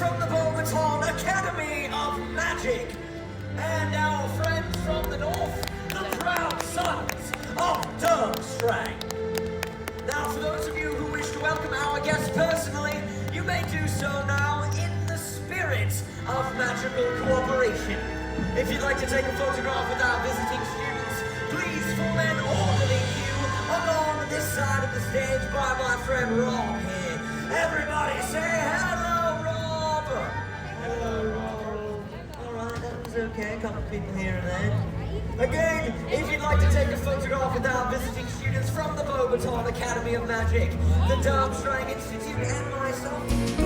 from the Beaubaton Academy of Magic. And our friends from the north, the proud sons of Durmstrang. Now, for those of you who wish to welcome our guests personally, you may do so now in the spirit of magical cooperation. If you'd like to take a photograph with our visiting students, please form an orderly queue along this side of the stage by my friend Rob here. Everybody say hello, Rob! Hello, Rob. Alright, that was okay. A couple of people here and there. Again, if you'd like to take a photograph with our visiting students from the Beaubaton Academy of Magic, the Durmstrang Institute, and myself,